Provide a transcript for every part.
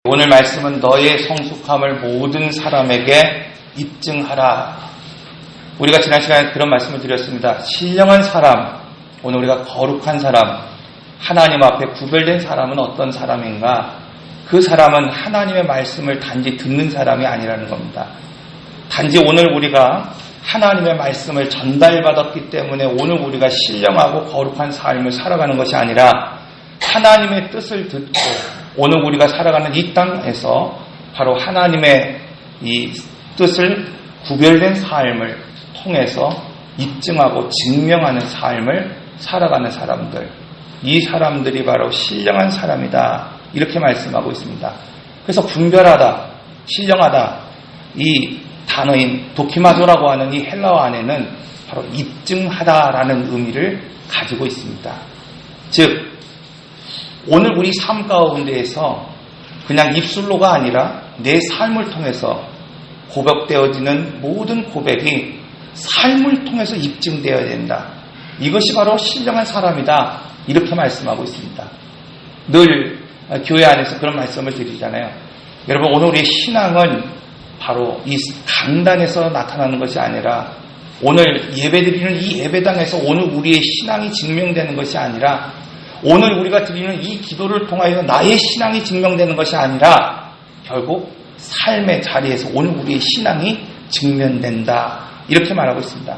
오늘 말씀은 너의 성숙함을 모든 사람에게 입증하라. 우리가 지난 시간에 그런 말씀을 드렸습니다. 신령한 사람, 오늘 우리가 거룩한 사람, 하나님 앞에 구별된 사람은 어떤 사람인가? 그 사람은 하나님의 말씀을 단지 듣는 사람이 아니라는 겁니다. 단지 오늘 우리가 하나님의 말씀을 전달받았기 때문에 오늘 우리가 신령하고 거룩한 삶을 살아가는 것이 아니라 하나님의 뜻을 듣고 오늘 우리가 살아가는 이 땅에서 바로 하나님의 이 뜻을 구별된 삶을 통해서 입증하고 증명하는 삶을 살아가는 사람들, 이 사람들이 바로 신령한 사람이다, 이렇게 말씀하고 있습니다. 그래서 분별하다, 신령하다, 이 단어인 도키마조라고 하는 이 헬라어 안에는 바로 입증하다라는 의미를 가지고 있습니다. 즉 오늘 우리 삶 가운데에서 그냥 입술로가 아니라 내 삶을 통해서 고백되어지는 모든 고백이 삶을 통해서 입증되어야 된다. 이것이 바로 신령한 사람이다, 이렇게 말씀하고 있습니다. 늘 교회 안에서 그런 말씀을 드리잖아요. 여러분, 오늘 우리의 신앙은 바로 이 강단에서 나타나는 것이 아니라 오늘 예배드리는 이 예배당에서 오늘 우리의 신앙이 증명되는 것이 아니라 오늘 우리가 드리는 이 기도를 통하여 나의 신앙이 증명되는 것이 아니라 결국 삶의 자리에서 오늘 우리의 신앙이 증명된다, 이렇게 말하고 있습니다.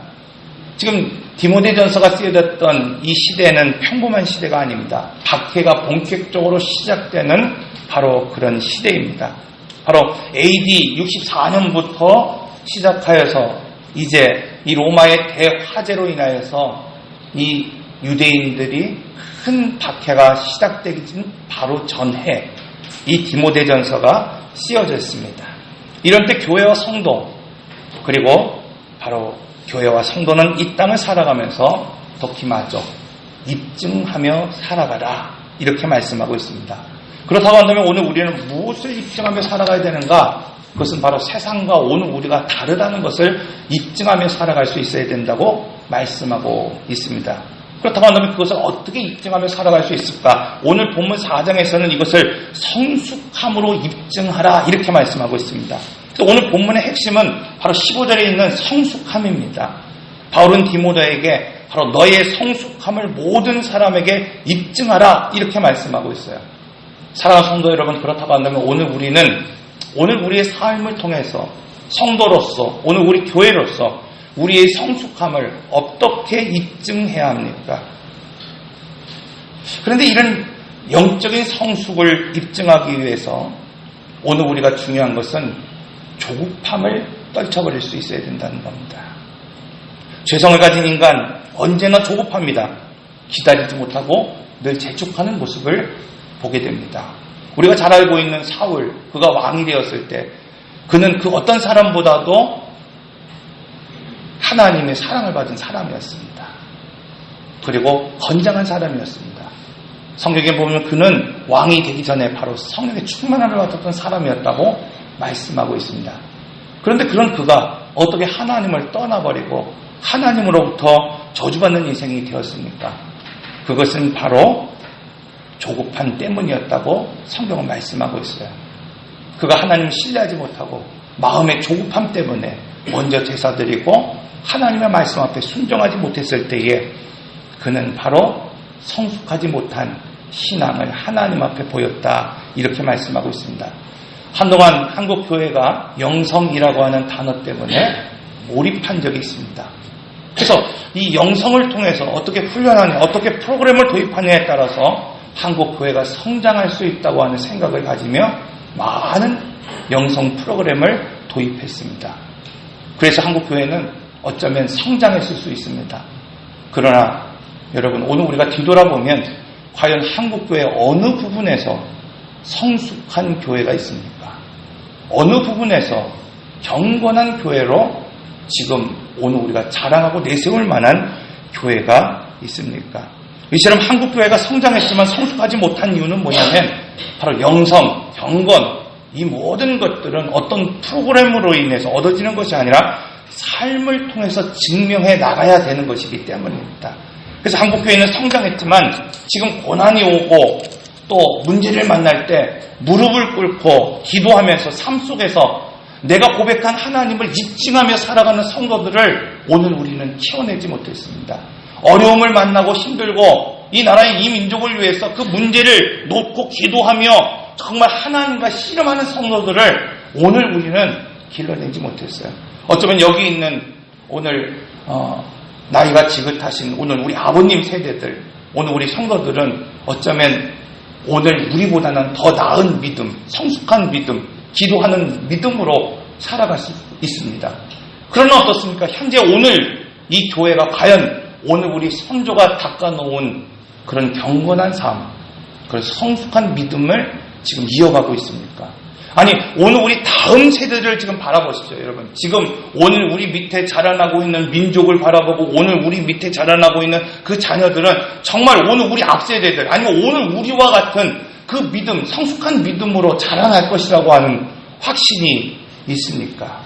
지금 디모데전서가 쓰여졌던 이 시대는 평범한 시대가 아닙니다. 박해가 본격적으로 시작되는 바로 그런 시대입니다. 바로 AD 64년부터 시작하여서 이제 이 로마의 대화재로 인하여서 이 유대인들이 큰 박해가 시작되기 전 바로 전해 이 디모데전서가 쓰여졌습니다. 이런 때 교회와 성도, 그리고 바로 교회와 성도는 이 땅을 살아가면서 도키마조, 입증하며 살아가라, 이렇게 말씀하고 있습니다. 그렇다고 한다면 오늘 우리는 무엇을 입증하며 살아가야 되는가? 그것은 바로 세상과 오늘 우리가 다르다는 것을 입증하며 살아갈 수 있어야 된다고 말씀하고 있습니다. 그렇다고 한다면 그것을 어떻게 입증하며 살아갈 수 있을까? 오늘 본문 4장에서는 이것을 성숙함으로 입증하라, 이렇게 말씀하고 있습니다. 그래서 오늘 본문의 핵심은 바로 15절에 있는 성숙함입니다. 바울은 디모데에게 바로 너의 성숙함을 모든 사람에게 입증하라, 이렇게 말씀하고 있어요. 사랑하는 성도 여러분, 그렇다고 한다면 오늘 우리의 삶을 통해서 성도로서, 오늘 우리 교회로서 우리의 성숙함을 어떻게 입증해야 합니까? 그런데 이런 영적인 성숙을 입증하기 위해서 오늘 우리가 중요한 것은 조급함을 떨쳐버릴 수 있어야 된다는 겁니다. 죄성을 가진 인간 언제나 조급합니다. 기다리지 못하고 늘 재촉하는 모습을 보게 됩니다. 우리가 잘 알고 있는 사울, 그가 왕이 되었을 때 그는 그 어떤 사람보다도 하나님의 사랑을 받은 사람이었습니다. 그리고 건장한 사람이었습니다. 성경에 보면 그는 왕이 되기 전에 바로 성령의 충만함을 받았던 사람이었다고 말씀하고 있습니다. 그런데 그런 그가 어떻게 하나님을 떠나버리고 하나님으로부터 저주받는 인생이 되었습니까? 그것은 바로 조급함 때문이었다고 성경은 말씀하고 있어요. 그가 하나님을 신뢰하지 못하고 마음의 조급함 때문에 먼저 제사드리고 하나님의 말씀 앞에 순종하지 못했을 때에 그는 바로 성숙하지 못한 신앙을 하나님 앞에 보였다, 이렇게 말씀하고 있습니다. 한동안 한국 교회가 영성이라고 하는 단어 때문에 몰입한 적이 있습니다. 그래서 이 영성을 통해서 어떻게 훈련하냐, 어떻게 프로그램을 도입하느냐에 따라서 한국 교회가 성장할 수 있다고 하는 생각을 가지며 많은 영성 프로그램을 도입했습니다. 그래서 한국 교회는 어쩌면 성장했을 수 있습니다. 그러나 여러분, 오늘 우리가 뒤돌아보면 과연 한국 교회 어느 부분에서 성숙한 교회가 있습니까? 어느 부분에서 경건한 교회로 지금 오늘 우리가 자랑하고 내세울 만한 교회가 있습니까? 이처럼 한국 교회가 성장했지만 성숙하지 못한 이유는 뭐냐면 바로 영성, 경건, 이 모든 것들은 어떤 프로그램으로 인해서 얻어지는 것이 아니라 삶을 통해서 증명해 나가야 되는 것이기 때문입니다. 그래서 한국교회는 성장했지만 지금 고난이 오고 또 문제를 만날 때 무릎을 꿇고 기도하면서 삶 속에서 내가 고백한 하나님을 입증하며 살아가는 성도들을 오늘 우리는 키워내지 못했습니다. 어려움을 만나고 힘들고 이 나라의 이 민족을 위해서 그 문제를 놓고 기도하며 정말 하나님과 씨름하는 성도들을 오늘 우리는 길러내지 못했어요. 어쩌면 여기 있는 오늘 나이가 지긋하신 오늘 우리 아버님 세대들, 오늘 우리 성도들은 어쩌면 오늘 우리보다는 더 나은 믿음, 성숙한 믿음, 기도하는 믿음으로 살아갈 수 있습니다. 그러나 어떻습니까? 현재 오늘 이 교회가 과연 오늘 우리 선조가 닦아놓은 그런 경건한 삶, 그런 성숙한 믿음을 지금 이어가고 있습니까? 아니, 오늘 우리 다음 세대를 지금 바라보십시오, 여러분. 지금 오늘 우리 밑에 자라나고 있는 민족을 바라보고 오늘 우리 밑에 자라나고 있는 그 자녀들은 정말 오늘 우리 앞세대들, 아니면 오늘 우리와 같은 그 믿음, 성숙한 믿음으로 자라날 것이라고 하는 확신이 있습니까?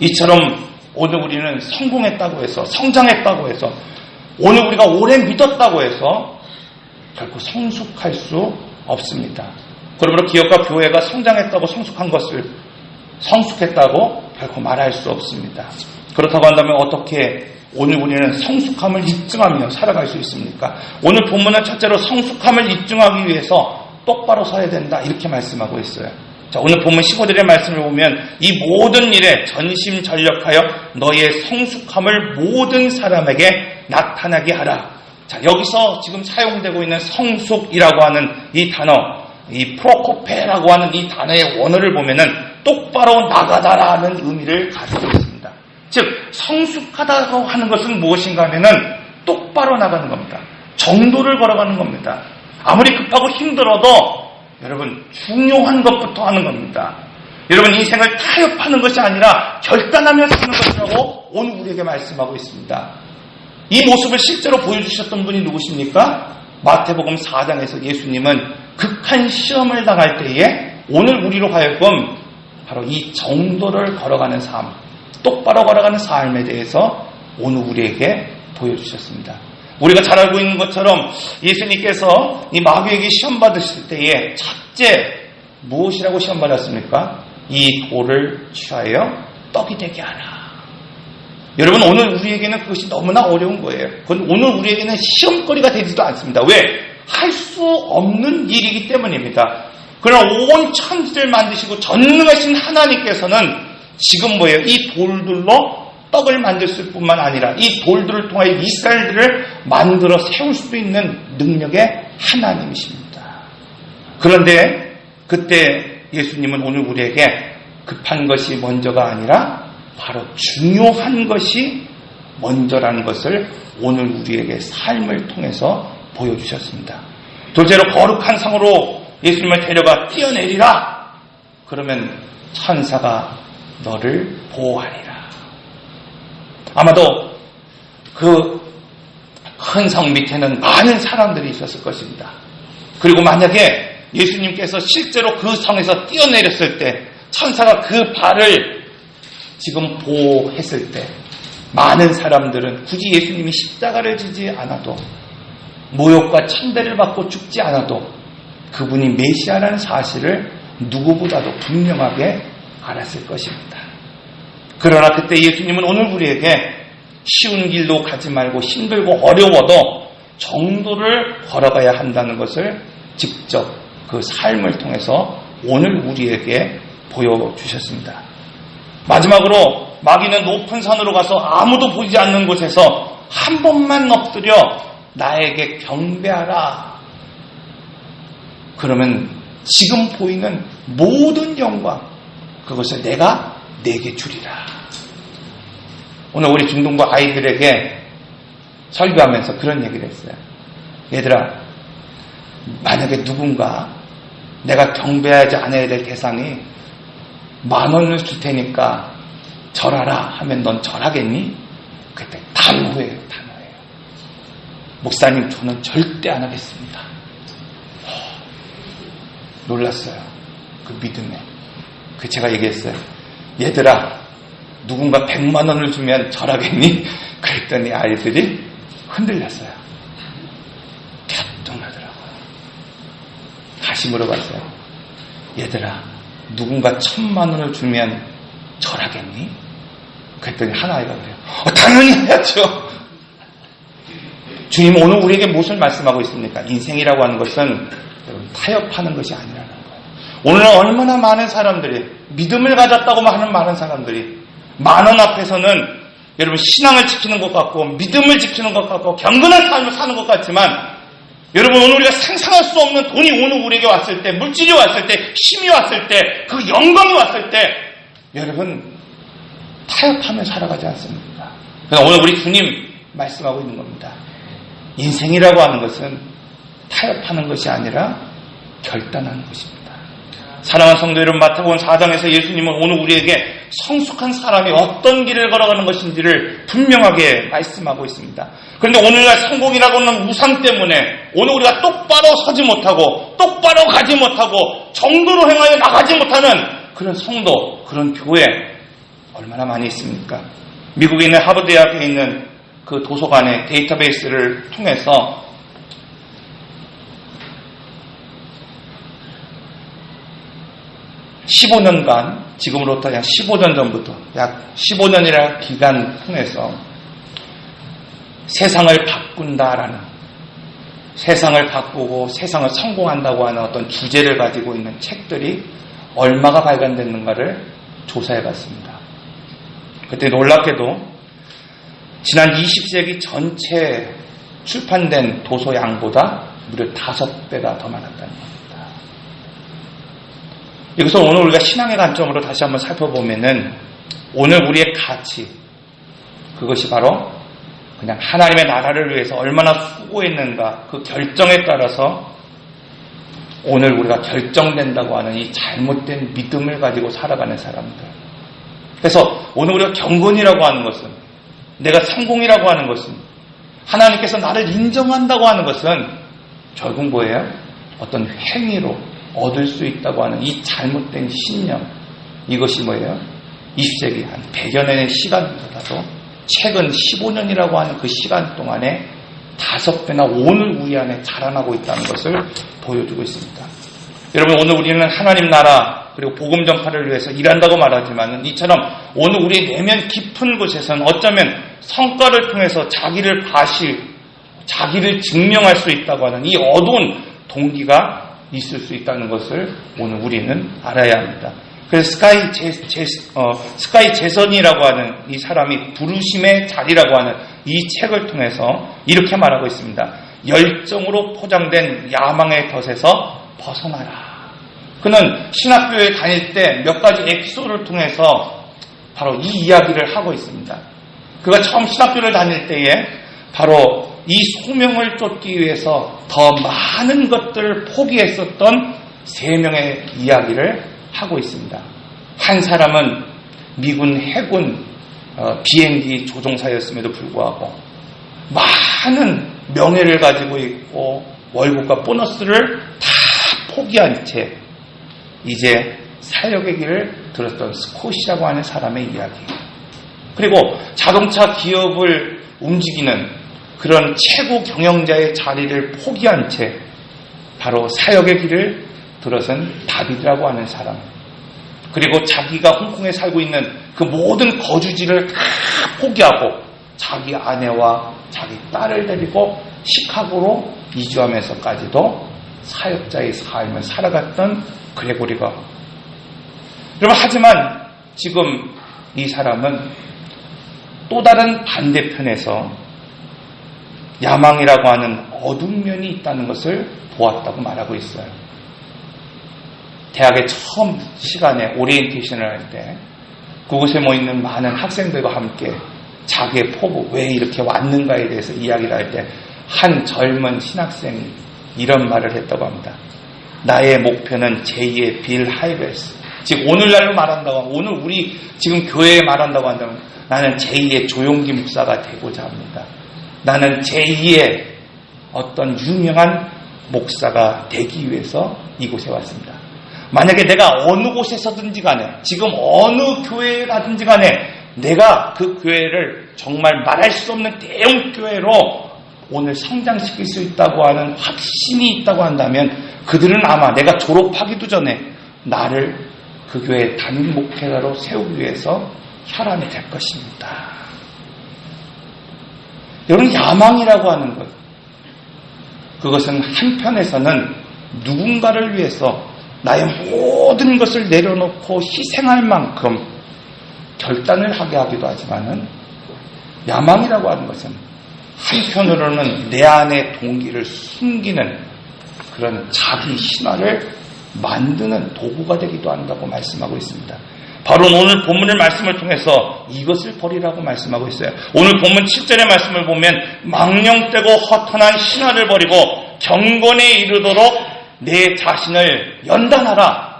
이처럼 오늘 우리는 성공했다고 해서, 성장했다고 해서, 오늘 우리가 오래 믿었다고 해서 결코 성숙할 수 없습니다. 그러므로 기업과 교회가 성장했다고 성숙한 것을 성숙했다고 결코 말할 수 없습니다. 그렇다고 한다면 어떻게 오늘 우리는 성숙함을 입증하며 살아갈 수 있습니까? 오늘 본문은 첫째로 성숙함을 입증하기 위해서 똑바로 서야 된다, 이렇게 말씀하고 있어요. 자, 오늘 본문 15절의 말씀을 보면 이 모든 일에 전심전력하여 너의 성숙함을 모든 사람에게 나타나게 하라. 자, 여기서 지금 사용되고 있는 성숙이라고 하는 이 단어, 이 프로코페라고 하는 이 단어의 원어를 보면은 똑바로 나가다라는 의미를 가지고 있습니다. 즉, 성숙하다고 하는 것은 무엇인가 하면은 똑바로 나가는 겁니다. 정도를 걸어가는 겁니다. 아무리 급하고 힘들어도 여러분 중요한 것부터 하는 겁니다. 여러분 인생을 타협하는 것이 아니라 결단하며 사는 것이라고 오늘 우리에게 말씀하고 있습니다. 이 모습을 실제로 보여주셨던 분이 누구십니까? 마태복음 4장에서 예수님은 극한 시험을 당할 때에 오늘 우리로 하여금 바로 이 정도를 걸어가는 삶, 똑바로 걸어가는 삶에 대해서 오늘 우리에게 보여주셨습니다. 우리가 잘 알고 있는 것처럼 예수님께서 이 마귀에게 시험 받으실 때에 첫째 무엇이라고 시험 받았습니까? 이 돌을 취하여 떡이 되게 하라. 여러분 오늘 우리에게는 그것이 너무나 어려운 거예요. 그건 오늘 우리에게는 시험거리가 되지도 않습니다. 왜? 할 수 없는 일이기 때문입니다. 그러나 온 천지를 만드시고 전능하신 하나님께서는 지금 뭐예요? 이 돌들로 떡을 만들었을 뿐만 아니라 이 돌들을 통하여 이스라엘들을 만들어 세울 수 있는 능력의 하나님이십니다. 그런데 그때 예수님은 오늘 우리에게 급한 것이 먼저가 아니라 바로 중요한 것이 먼저라는 것을 오늘 우리에게 삶을 통해서 보여주셨습니다. 둘째로 거룩한 성으로 예수님을 데려가 뛰어내리라. 그러면 천사가 너를 보호하리라. 아마도 그 큰 성 밑에는 많은 사람들이 있었을 것입니다. 그리고 만약에 예수님께서 실제로 그 성에서 뛰어내렸을 때 천사가 그 발을 지금 보호했을 때 많은 사람들은 굳이 예수님이 십자가를 지지 않아도 모욕과 천대를 받고 죽지 않아도 그분이 메시아라는 사실을 누구보다도 분명하게 알았을 것입니다. 그러나 그때 예수님은 오늘 우리에게 쉬운 길로 가지 말고 힘들고 어려워도 정도를 걸어가야 한다는 것을 직접 그 삶을 통해서 오늘 우리에게 보여주셨습니다. 마지막으로 마귀는 높은 산으로 가서 아무도 보이지 않는 곳에서 한 번만 엎드려 나에게 경배하라. 그러면 지금 보이는 모든 영광 그것을 내가 내게 주리라. 오늘 우리 중동부 아이들에게 설교하면서 그런 얘기를 했어요. 얘들아, 만약에 누군가 내가 경배하지 않아야 될 대상이 10,000원을 줄 테니까 절하라 하면 넌 절하겠니? 그때 단호해요. 목사님, 저는 절대 안 하겠습니다. 놀랐어요. 그 믿음에. 그 제가 얘기했어요. 얘들아, 누군가 100만 원을 주면 절하겠니? 그랬더니 아이들이 흔들렸어요. 갸뚱하더라고요. 다시 물어봤어요. 얘들아, 누군가 1,000만 원을 주면 절하겠니? 그랬더니 한 아이가 그래요. 당연히 해야죠. 주님은 오늘 우리에게 무엇을 말씀하고 있습니까? 인생이라고 하는 것은 타협하는 것이 아니라는 거예요. 오늘은 얼마나 많은 사람들이, 믿음을 가졌다고 하는 많은 사람들이 만원 앞에서는 여러분 신앙을 지키는 것 같고 믿음을 지키는 것 같고 경건한 삶을 사는 것 같지만, 여러분 오늘 우리가 상상할 수 없는 돈이 오늘 우리에게 왔을 때, 물질이 왔을 때, 힘이 왔을 때, 그 영광이 왔을 때 여러분 타협하며 살아가지 않습니까? 그러나 오늘 우리 주님 말씀하고 있는 겁니다. 인생이라고 하는 것은 타협하는 것이 아니라 결단하는 것입니다. 사랑하는 성도 여러분, 마태복음 4장에서 예수님은 오늘 우리에게 성숙한 사람이 어떤 길을 걸어가는 것인지를 분명하게 말씀하고 있습니다. 그런데 오늘날 성공이라고 하는 우상 때문에 오늘 우리가 똑바로 서지 못하고 똑바로 가지 못하고 정도로 행하여 나가지 못하는 그런 성도, 그런 교회 얼마나 많이 있습니까? 미국에 있는 하버드 대학에 있는 그 도서관의 데이터베이스를 통해서 15년간, 지금으로부터 약 15년 전부터 약 15년이라는 기간 통해서 세상을 바꾼다라는, 세상을 바꾸고 세상을 성공한다고 하는 어떤 주제를 가지고 있는 책들이 얼마가 발간됐는가를 조사해 봤습니다. 그때 놀랍게도 지난 20세기 전체 출판된 도서 양보다 무려 5배가 더 많았다는 겁니다. 여기서 오늘 우리가 신앙의 관점으로 다시 한번 살펴보면은 오늘 우리의 가치, 그것이 바로 그냥 하나님의 나라를 위해서 얼마나 수고했는가, 그 결정에 따라서 오늘 우리가 결정된다고 하는 이 잘못된 믿음을 가지고 살아가는 사람들. 그래서 오늘 우리가 경건이라고 하는 것은, 내가 성공이라고 하는 것은, 하나님께서 나를 인정한다고 하는 것은 결국 뭐예요? 어떤 행위로 얻을 수 있다고 하는 이 잘못된 신념, 이것이 뭐예요? 20세기 한 100여 년의 시간보다도 최근 15년이라고 하는 그 시간 동안에 5배나 오늘 우리 안에 자라나고 있다는 것을 보여주고 있습니다. 여러분, 오늘 우리는 하나님 나라 그리고 복음 전파를 위해서 일한다고 말하지만, 이처럼 오늘 우리 내면 깊은 곳에서는 어쩌면 성과를 통해서 자기를 자기를 증명할 수 있다고 하는 이 어두운 동기가 있을 수 있다는 것을 오늘 우리는 알아야 합니다. 그래서 스카이 제선이라고 하는 이 사람이 부르심의 자리라고 하는 이 책을 통해서 이렇게 말하고 있습니다. 열정으로 포장된 야망의 덫에서 벗어나라. 그는 신학교에 다닐 때 몇 가지 에피소드를 통해서 바로 이 이야기를 하고 있습니다. 그가 처음 신학교를 다닐 때에 바로 이 소명을 쫓기 위해서 더 많은 것들을 포기했었던 3명의 이야기를 하고 있습니다. 한 사람은 미군 해군 비행기 조종사였음에도 불구하고 많은 명예를 가지고 있고 월급과 보너스를 다 포기한 채 이제 사역의 길을 들었던 스콧이라고 하는 사람의 이야기. 그리고 자동차 기업을 움직이는 그런 최고 경영자의 자리를 포기한 채 바로 사역의 길을 들어선 다비드라고 하는 사람. 그리고 자기가 홍콩에 살고 있는 그 모든 거주지를 다 포기하고 자기 아내와 자기 딸을 데리고 시카고로 이주하면서까지도 사역자의 삶을 살아갔던 그레고리가. 여러분, 하지만 지금 이 사람은 또 다른 반대편에서 야망이라고 하는 어두운 면이 있다는 것을 보았다고 말하고 있어요. 대학의 처음 시간에 오리엔테이션을 할 때 그곳에 모이는 많은 학생들과 함께 자기의 포부, 왜 이렇게 왔는가에 대해서 이야기를 할 때 한 젊은 신학생이 이런 말을 했다고 합니다. 나의 목표는 제2의 빌 하이베스, 즉 오늘날로 말한다고, 오늘 우리 지금 교회에 말한다고 한다면 나는 제2의 조용기 목사가 되고자 합니다. 나는 제2의 어떤 유명한 목사가 되기 위해서 이곳에 왔습니다. 만약에 내가 어느 곳에서든지 간에, 지금 어느 교회에 가든지 간에 내가 그 교회를 정말 말할 수 없는 대형 교회로 오늘 성장시킬 수 있다고 하는 확신이 있다고 한다면 그들은 아마 내가 졸업하기도 전에 나를 그 교회의 담임 목회자로 세우기 위해서 혈안이 될 것입니다. 여러분, 야망이라고 하는 것, 그것은 한편에서는 누군가를 위해서 나의 모든 것을 내려놓고 희생할 만큼 결단을 하게 하기도 하지만은, 야망이라고 하는 것은 한편으로는 내 안의 동기를 숨기는 그런 자기 신화를 만드는 도구가 되기도 한다고 말씀하고 있습니다. 바로 오늘 본문의 말씀을 통해서 이것을 버리라고 말씀하고 있어요. 오늘 본문 7절의 말씀을 보면 망령되고 허탄한 신화를 버리고 경건에 이르도록 내 자신을 연단하라.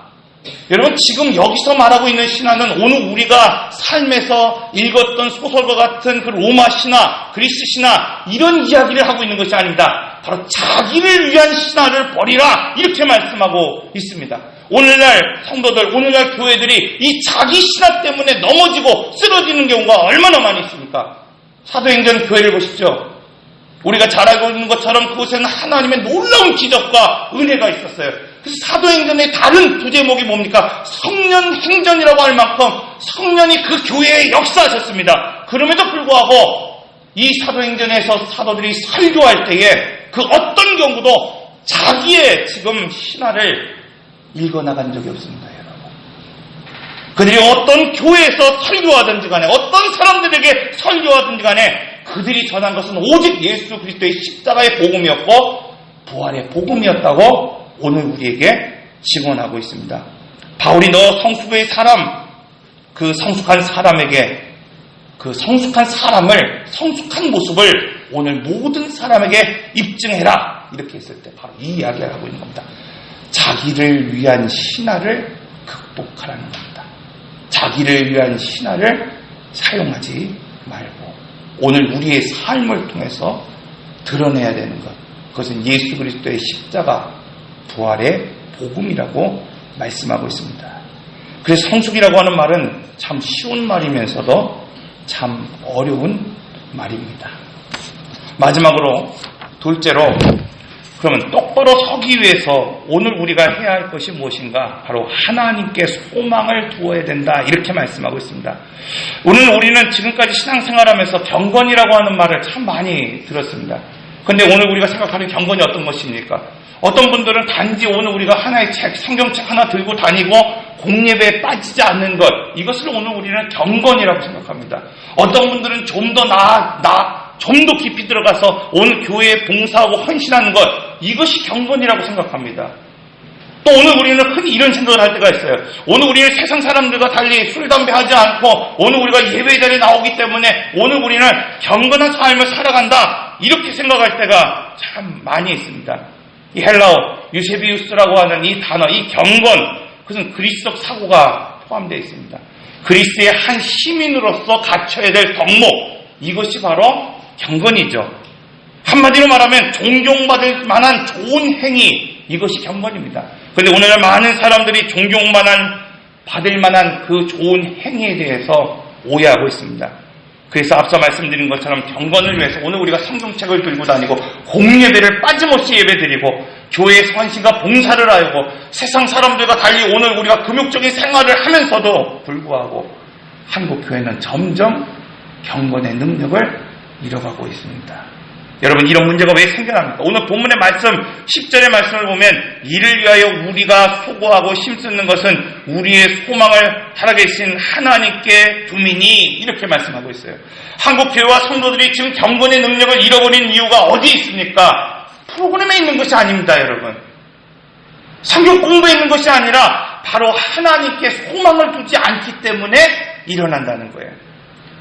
여러분, 지금 여기서 말하고 있는 신화는 오늘 우리가 삶에서 읽었던 소설과 같은 그 로마 신화, 그리스 신화, 이런 이야기를 하고 있는 것이 아닙니다. 바로 자기를 위한 신화를 버리라, 이렇게 말씀하고 있습니다. 오늘날 성도들, 오늘날 교회들이 이 자기 신화 때문에 넘어지고 쓰러지는 경우가 얼마나 많이 있습니까? 사도행전 교회를 보십시오. 우리가 잘 알고 있는 것처럼 그곳에는 하나님의 놀라운 기적과 은혜가 있었어요. 그래서 사도행전의 다른 부제목이 뭡니까? 성년 행전이라고 할 만큼 성년이 그 교회에 역사하셨습니다. 그럼에도 불구하고 이 사도행전에서 사도들이 설교할 때에 그 어떤 경우도 자기의 지금 신화를 읽어나간 적이 없습니다, 여러분. 그들이 어떤 교회에서 설교하든지 간에 어떤 사람들에게 설교하든지 간에 그들이 전한 것은 오직 예수 그리스도의 십자가의 복음이었고 부활의 복음이었다고 오늘 우리에게 증언하고 있습니다. 바울이 너 성숙의 사람, 그 성숙한 사람에게 그 성숙한 사람을, 성숙한 모습을 오늘 모든 사람에게 입증해라, 이렇게 했을 때 바로 이 이야기를 하고 있는 겁니다. 자기를 위한 신화를 극복하라는 겁니다. 자기를 위한 신화를 사용하지 말고 오늘 우리의 삶을 통해서 드러내야 되는 것, 그것은 예수 그리스도의 십자가 부활의 복음이라고 말씀하고 있습니다. 그래서 성숙이라고 하는 말은 참 쉬운 말이면서도 참 어려운 말입니다. 마지막으로 둘째로, 그러면 똑바로 서기 위해서 오늘 우리가 해야 할 것이 무엇인가? 바로 하나님께 소망을 두어야 된다, 이렇게 말씀하고 있습니다. 오늘 우리는 지금까지 신앙생활하면서 경건이라고 하는 말을 참 많이 들었습니다. 그런데 오늘 우리가 생각하는 경건이 어떤 것입니까? 어떤 분들은 단지 오늘 우리가 하나의 책, 성경책 하나 들고 다니고 공예배에 빠지지 않는 것, 이것을 오늘 우리는 경건이라고 생각합니다. 어떤 분들은 좀 더 좀 더 깊이 들어가서 오늘 교회에 봉사하고 헌신하는 것, 이것이 경건이라고 생각합니다. 또 오늘 우리는 흔히 이런 생각을 할 때가 있어요. 오늘 우리는 세상 사람들과 달리 술, 담배 하지 않고 오늘 우리가 예배 자리에 나오기 때문에 오늘 우리는 경건한 삶을 살아간다, 이렇게 생각할 때가 참 많이 있습니다. 이 헬라어 유세비우스라고 하는 이 단어, 이 경건, 그것은 그리스도적 사고가 포함되어 있습니다. 그리스도의 한 시민으로서 갖춰야 될 덕목, 이것이 바로 경건이죠. 한마디로 말하면 존경받을 만한 좋은 행위, 이것이 경건입니다. 그런데 오늘날 많은 사람들이 받을 만한 그 좋은 행위에 대해서 오해하고 있습니다. 그래서 앞서 말씀드린 것처럼 경건을 위해서 오늘 우리가 성경책을 들고 다니고 공예배를 빠짐없이 예배드리고 교회의 헌신과 봉사를 하고 세상 사람들과 달리 오늘 우리가 금욕적인 생활을 하면서도 불구하고 한국 교회는 점점 경건의 능력을 잃어가고 있습니다. 여러분, 이런 문제가 왜 생겨납니까? 오늘 본문의 말씀 10절의 말씀을 보면 이를 위하여 우리가 소고하고 힘쓰는 것은 우리의 소망을 살아계신 하나님께 두미니, 이렇게 말씀하고 있어요. 한국 교회와 성도들이 지금 경건의 능력을 잃어버린 이유가 어디에 있습니까? 프로그램에 있는 것이 아닙니다, 여러분. 성경 공부에 있는 것이 아니라 바로 하나님께 소망을 두지 않기 때문에 일어난다는 거예요.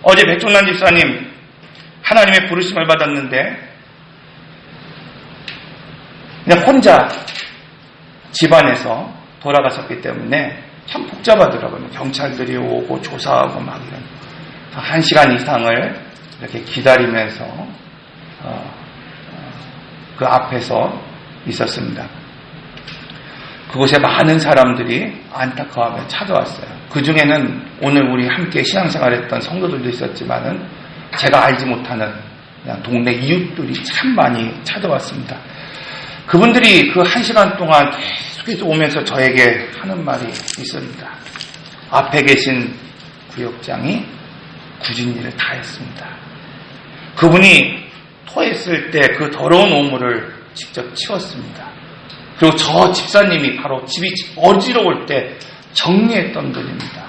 어제 백종란 집사님 하나님의 부르심을 받았는데 그냥 혼자 집안에서 돌아가셨기 때문에 참 복잡하더라고요. 경찰들이 오고 조사하고 막 이런 1시간 이상을 이렇게 기다리면서 그 앞에서 있었습니다. 그곳에 많은 사람들이 안타까워하며 찾아왔어요. 그 중에는 오늘 우리 함께 신앙생활했던 성도들도 있었지만은 제가 알지 못하는 그냥 동네 이웃들이 참 많이 찾아왔습니다. 그분들이 그 1시간 동안 계속해서 오면서 저에게 하는 말이 있습니다. 앞에 계신 구역장이 굳은 일을 다 했습니다. 그분이 토했을 때 그 더러운 오물을 직접 치웠습니다. 그리고 저 집사님이 바로 집이 어지러울 때 정리했던 분입니다.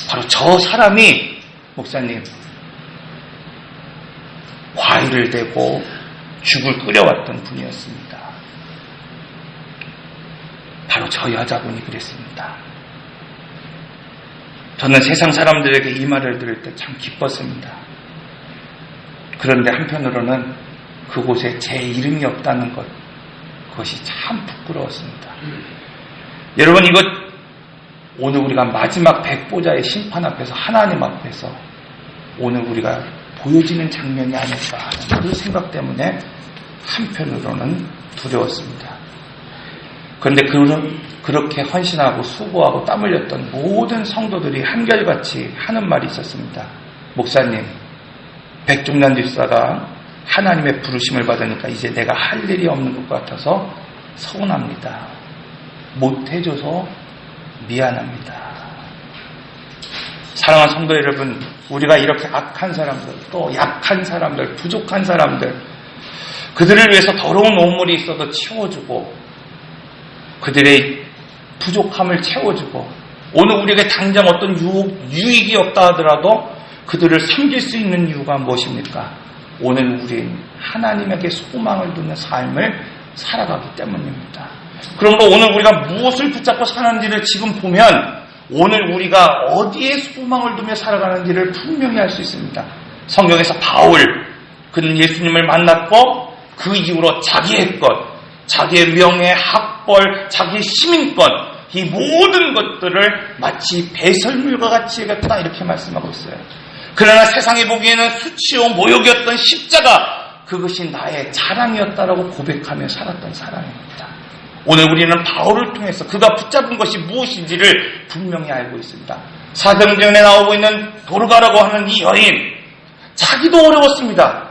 바로 저 사람이 목사님 과일을 대고 죽을 끓여왔던 분이었습니다. 바로 저 여자분이 그랬습니다. 저는 세상 사람들에게 이 말을 들을 때 참 기뻤습니다. 그런데 한편으로는 그곳에 제 이름이 없다는 것, 그것이 참 부끄러웠습니다. 여러분, 이것 오늘 우리가 마지막 백보자의 심판 앞에서, 하나님 앞에서 오늘 우리가 보여지는 장면이 아닐까 하는 그 생각 때문에 한편으로는 두려웠습니다. 그런데 그렇게 헌신하고 수고하고 땀 흘렸던 모든 성도들이 한결같이 하는 말이 있었습니다. 목사님, 백중난 집사가 하나님의 부르심을 받으니까 이제 내가 할 일이 없는 것 같아서 서운합니다. 못해줘서 미안합니다. 사랑하는 성도 여러분, 우리가 이렇게 악한 사람들, 또 약한 사람들, 부족한 사람들, 그들을 위해서 더러운 오물이 있어도 치워주고 그들의 부족함을 채워주고 오늘 우리에게 당장 어떤 유익이 없다 하더라도 그들을 섬길 수 있는 이유가 무엇입니까? 오늘 우린 하나님에게 소망을 두는 삶을 살아가기 때문입니다. 그러므로 오늘 우리가 무엇을 붙잡고 사는지를 지금 보면 오늘 우리가 어디에 소망을 두며 살아가는지를 분명히 알 수 있습니다. 성경에서 바울, 그는 예수님을 만났고 그 이후로 자기의 것, 자기의 명예, 학벌, 자기의 시민권, 이 모든 것들을 마치 배설물과 같이 여겼다 이렇게 말씀하고 있어요. 그러나 세상이 보기에는 수치요 모욕이었던 십자가, 그것이 나의 자랑이었다라고 고백하며 살았던 사람입니다. 오늘 우리는 바울을 통해서 그가 붙잡은 것이 무엇인지를 분명히 알고 있습니다. 사도행전에 나오고 있는 도르가라고 하는 이 여인, 자기도 어려웠습니다.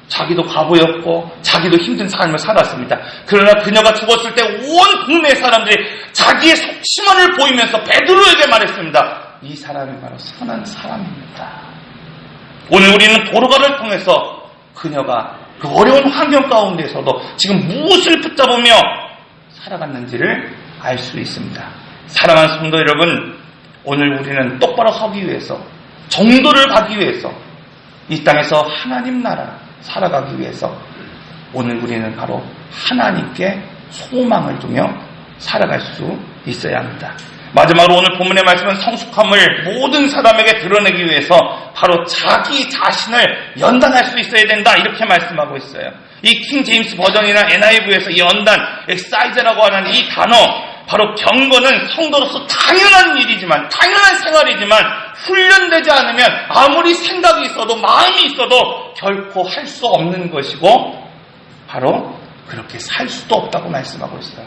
자기도 과부였고 자기도 힘든 삶을 살았습니다. 그러나 그녀가 죽었을 때 온 국내 사람들이 자기의 속심원을 보이면서 베드로에게 말했습니다. 이 사람이 바로 선한 사람입니다. 오늘 우리는 도르가를 통해서 그녀가 그 어려운 환경 가운데서도 지금 무엇을 붙잡으며 살아갔는지를 알 수 있습니다. 사랑하는 성도 여러분, 오늘 우리는 똑바로 서기 위해서, 정도를 가기 위해서, 이 땅에서 하나님 나라 살아가기 위해서 오늘 우리는 바로 하나님께 소망을 두며 살아갈 수 있어야 합니다. 마지막으로 오늘 본문의 말씀은 성숙함을 모든 사람에게 드러내기 위해서 바로 자기 자신을 연단할 수 있어야 된다 이렇게 말씀하고 있어요. 이 킹 제임스 버전이나 NIV에서 이 연단, 엑사이즈라고 하는 이 단어, 바로 경건은 성도로서 당연한 일이지만, 당연한 생활이지만 훈련되지 않으면 아무리 생각이 있어도 마음이 있어도 결코 할 수 없는 것이고 바로 그렇게 살 수도 없다고 말씀하고 있어요.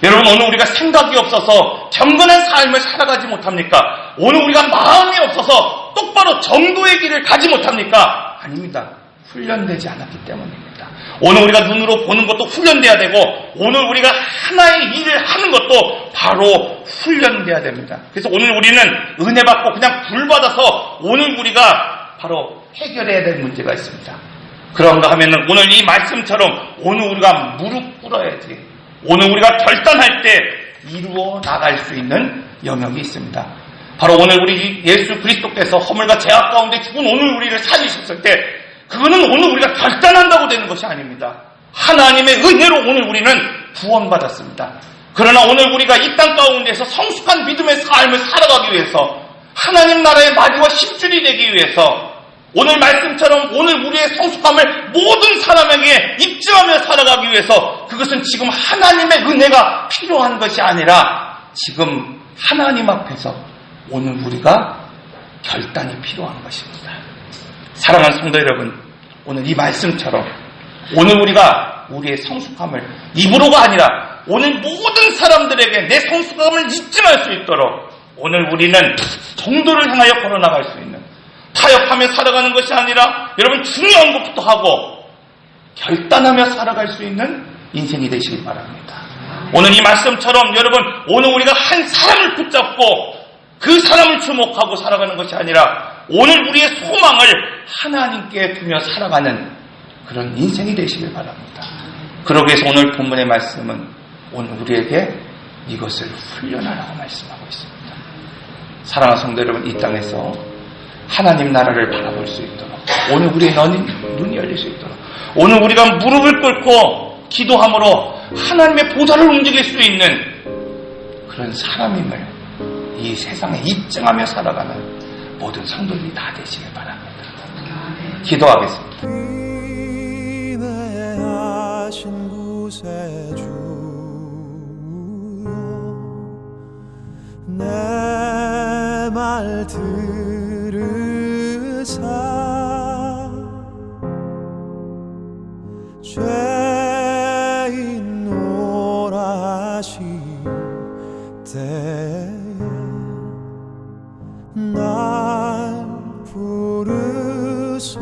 여러분, 오늘 우리가 생각이 없어서 경건한 삶을 살아가지 못합니까? 오늘 우리가 마음이 없어서 똑바로 정도의 길을 가지 못합니까? 아닙니다. 훈련되지 않았기 때문입니다. 오늘 우리가 눈으로 보는 것도 훈련돼야 되고 오늘 우리가 하나의 일을 하는 것도 바로 훈련돼야 됩니다. 그래서 오늘 우리는 은혜 받고 그냥 불 받아서 오늘 우리가 바로 해결해야 될 문제가 있습니다. 그런가 하면은 오늘 이 말씀처럼 오늘 우리가 무릎 꿇어야지, 오늘 우리가 결단할 때 이루어 나갈 수 있는 영역이 있습니다. 바로 오늘 우리 예수 그리스도께서 허물과 죄악 가운데 죽은 오늘 우리를 살리셨을 때 그거는 오늘 우리가 결단한다고 되는 것이 아닙니다. 하나님의 은혜로 오늘 우리는 구원받았습니다. 그러나 오늘 우리가 이 땅 가운데서 성숙한 믿음의 삶을 살아가기 위해서, 하나님 나라의 마디와 힘줄이 되기 위해서 오늘 말씀처럼 오늘 우리의 성숙함을 모든 사람에게 입증하며 살아가기 위해서 그것은 지금 하나님의 은혜가 필요한 것이 아니라 지금 하나님 앞에서 오늘 우리가 결단이 필요한 것입니다. 사랑하는 성도 여러분, 오늘 이 말씀처럼 오늘 우리가 우리의 성숙함을 입으로가 아니라 오늘 모든 사람들에게 내 성숙함을 입증할 수 있도록 오늘 우리는 정도를 향하여 걸어나갈 수 있는, 타협하며 살아가는 것이 아니라 여러분 중요한 것부터 하고 결단하며 살아갈 수 있는 인생이 되시길 바랍니다. 오늘 이 말씀처럼 여러분 오늘 우리가 한 사람을 붙잡고 그 사람을 주목하고 살아가는 것이 아니라 오늘 우리의 소망을 하나님께 두며 살아가는 그런 인생이 되시길 바랍니다. 그러기 위해서 오늘 본문의 말씀은 오늘 우리에게 이것을 훈련하라고 말씀하고 있습니다. 사랑하는 성도 여러분, 이 땅에서 하나님 나라를 바라볼 수 있도록 오늘 우리의 눈이 열릴 수 있도록 오늘 우리가 무릎을 꿇고 기도함으로 하나님의 보좌를 움직일 수 있는 그런 사람임을 이 세상에 입증하며 살아가는 모든 성도들이 다 되시길 바랍니다. 기도하겠습니다. 인내하신 곳에 주여 내 말 들으사 죄인 오라 하실 때에 날 부르소